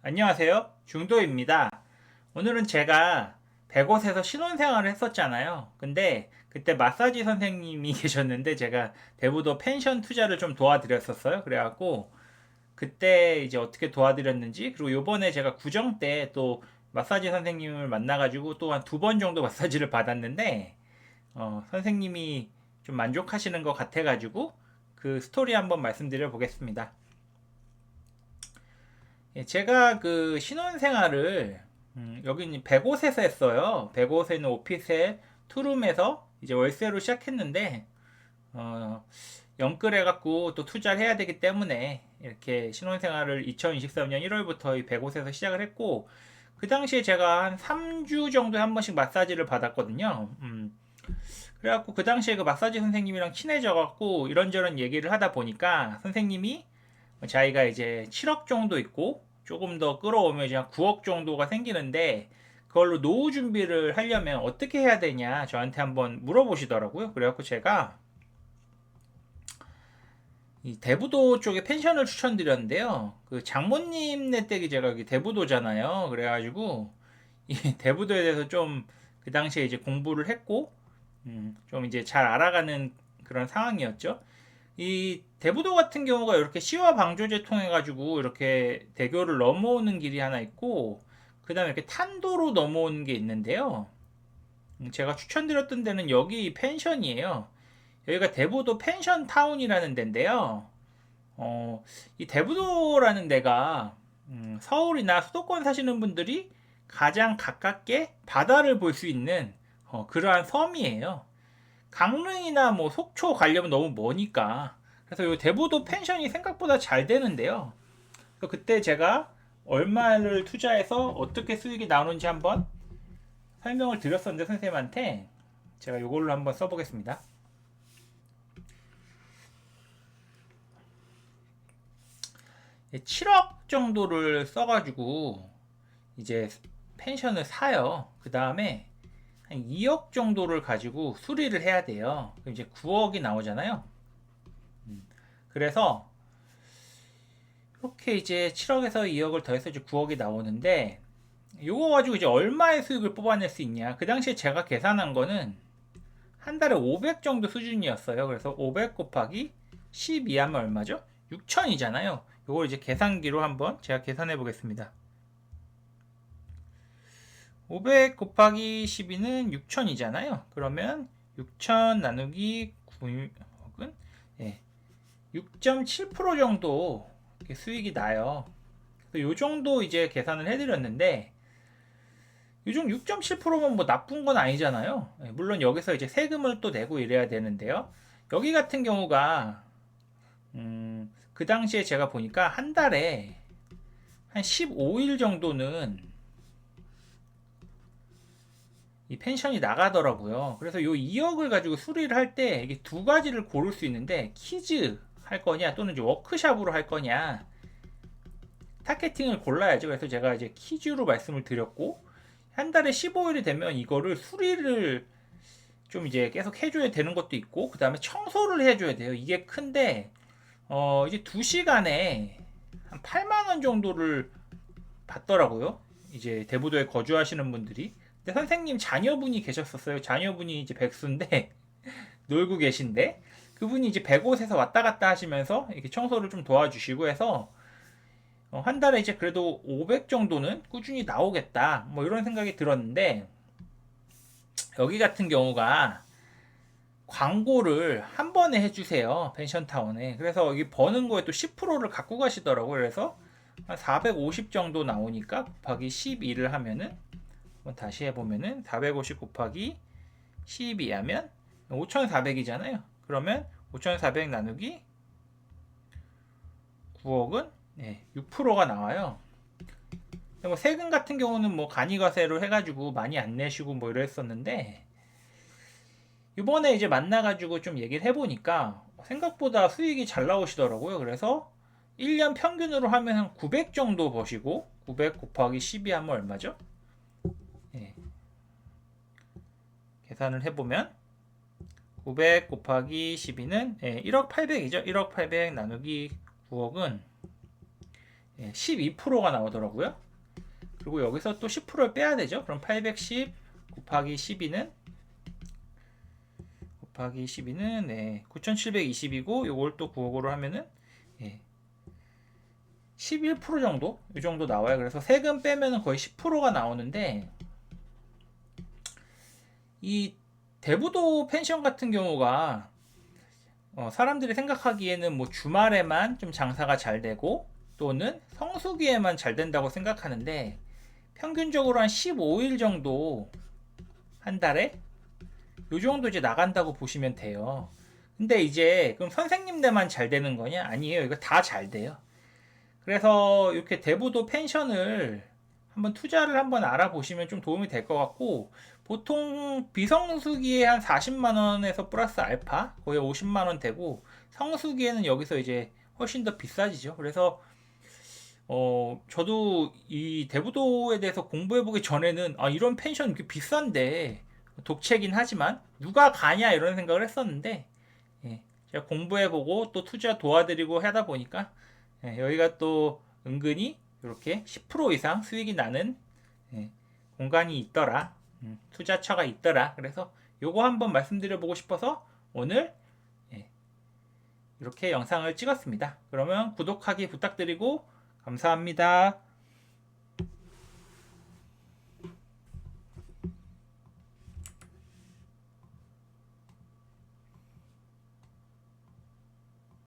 안녕하세요. 중도입니다. 오늘은 제가 100곳에서 신혼생활을 했었잖아요. 근데 그때 마사지 선생님이 계셨는데 제가 대부도 펜션 투자를 좀 도와드렸었어요. 그래갖고 그때 이제 어떻게 도와드렸는지, 그리고 요번에 제가 구정 때 또 마사지 선생님을 만나가지고 또 한 두 번 정도 마사지를 받았는데 선생님이 좀 만족하시는 것 같아가지고 그 스토리 한번 말씀드려 보겠습니다. 예, 제가 그 신혼생활을 여기 100곳에서 했어요. 100곳에 있는 오피스의 투룸에서 이제 월세로 시작했는데 영끌 해갖고 또 투자를 해야 되기 때문에 이렇게 신혼생활을 2023년 1월부터 이 100곳에서 시작을 했고, 그 당시에 제가 한 3주 정도에 한 번씩 마사지를 받았거든요. 그래갖고 그 당시에 그 마사지 선생님이랑 친해져갖고 이런저런 얘기를 하다 보니까 선생님이 자기가 이제 7억 정도 있고 조금 더 끌어오면 이제 9억 정도가 생기는데 그걸로 노후 준비를 하려면 어떻게 해야 되냐 저한테 한번 물어보시더라고요. 그래갖고 제가 이 대부도 쪽에 펜션을 추천드렸는데요. 그 장모님네 댁이 제가 여기 대부도잖아요. 그래가지고 이 대부도에 대해서 좀 그 당시에 이제 공부를 했고 좀 이제 잘 알아가는 그런 상황이었죠. 이 대부도 같은 경우가 이렇게 시와 방조제 통해 가지고 이렇게 대교를 넘어오는 길이 하나 있고, 그 다음에 이렇게 탄도로 넘어오는 게 있는데요. 제가 추천드렸던 데는 여기 펜션이에요. 여기가 대부도 펜션 타운이라는 데인데요. 이 대부도라는 데가 서울이나 수도권 사시는 분들이 가장 가깝게 바다를 볼 수 있는 그러한 섬이에요. 강릉이나 뭐 속초 가려면 너무 머니까. 그래서 요 대부도 펜션이 생각보다 잘 되는데요. 그때 제가 얼마를 투자해서 어떻게 수익이 나오는지 한번 설명을 드렸었는데 선생님한테 제가 요걸로 한번 써보겠습니다. 7억 정도를 써가지고 이제 펜션을 사요. 그 다음에 한 2억 정도를 가지고 수리를 해야 돼요. 그럼 이제 9억이 나오잖아요. 그래서 이렇게 이제 7억에서 2억을 더해서 이제 9억이 나오는데, 요거 가지고 이제 얼마의 수익을 뽑아낼 수 있냐. 그 당시에 제가 계산한 거는 한 달에 500 정도 수준이었어요. 그래서 500 곱하기 12 하면 얼마죠? 6천이잖아요. 요걸 이제 계산기로 한번 제가 계산해 보겠습니다. 500 곱하기 12는 6천이잖아요. 그러면 6천 나누기 9억은 6.7% 정도 수익이 나요. 요 정도 이제 계산을 해드렸는데, 요즘 6.7%면 뭐 나쁜 건 아니잖아요. 물론 여기서 이제 세금을 또 내고 이래야 되는데요. 여기 같은 경우가 그 당시에 제가 보니까 한 달에 한 15일 정도는 이 펜션이 나가더라고요. 그래서 요 2억을 가지고 수리를 할 때 이게 두 가지를 고를 수 있는데, 키즈 할 거냐 또는 이제 워크샵으로 할 거냐 타겟팅을 골라야죠. 그래서 제가 이제 키즈로 말씀을 드렸고, 한 달에 15일이 되면 이거를 수리를 좀 이제 계속 해줘야 되는 것도 있고, 그 다음에 청소를 해줘야 돼요. 이게 큰데 이제 2시간에 한 8만원 정도를 받더라고요. 이제 대부도에 거주하시는 분들이. 근데 선생님 자녀분이 계셨었어요. 자녀분이 이제 백수인데 놀고 계신데, 그분이 이제 100곳에서 왔다 갔다 하시면서 이렇게 청소를 좀 도와주시고 해서 한 달에 이제 그래도 500 정도는 꾸준히 나오겠다 뭐 이런 생각이 들었는데, 여기 같은 경우가 광고를 한 번에 해주세요. 펜션타운에. 그래서 여기 버는 거에 또 10%를 갖고 가시더라고요. 그래서 한 450 정도 나오니까 곱하기 12를 하면은, 한번 다시 해보면은 450 곱하기 12 하면 5,400이잖아요. 그러면 5,400 나누기 9억은 6%가 나와요. 뭐 세금 같은 경우는 뭐 간이가세로 해가지고 많이 안 내시고 뭐 이랬었는데, 이번에 이제 만나가지고 좀 얘기를 해보니까 생각보다 수익이 잘 나오시더라고요. 그래서 1년 평균으로 하면 한 900 정도 버시고, 900 곱하기 12 하면 얼마죠? 계산을 해보면 900 곱하기 12는 1억 800이죠. 1억 800 나누기 9억은 12%가 나오더라고요. 그리고 여기서 또 10%를 빼야 되죠. 그럼 810 곱하기 12는 9720이고 요걸 또 955로 하면은 11% 정도? 이 정도 나와요. 그래서 세금 빼면은 거의 10%가 나오는데 이 대부도 펜션 같은 경우가 사람들이 생각하기에는 뭐 주말에만 좀 장사가 잘 되고 또는 성수기에만 잘 된다고 생각하는데 평균적으로 한 15일 정도 한 달에 요 정도 이제 나간다고 보시면 돼요. 근데 이제 그럼 선생님들만 잘 되는 거냐? 아니에요. 이거 다 잘 돼요. 그래서 이렇게 대부도 펜션을 한번 알아보시면 좀 도움이 될 것 같고, 보통 비성수기에 한 40만 원에서 플러스 알파 거의 50만 원 되고, 성수기에는 여기서 이제 훨씬 더 비싸지죠. 그래서 저도 이 대부도에 대해서 공부해보기 전에는 이런 펜션 이렇게 비싼데 독채긴 하지만 누가 가냐 이런 생각을 했었는데, 제가 공부해보고 또 투자 도와드리고 하다 보니까 여기가 또 은근히 이렇게 10% 이상 수익이 나는 공간이 있더라. 투자처가 있더라. 그래서 요거 한번 말씀드려보고 싶어서 오늘 이렇게 영상을 찍었습니다. 그러면 구독하기 부탁드리고 감사합니다.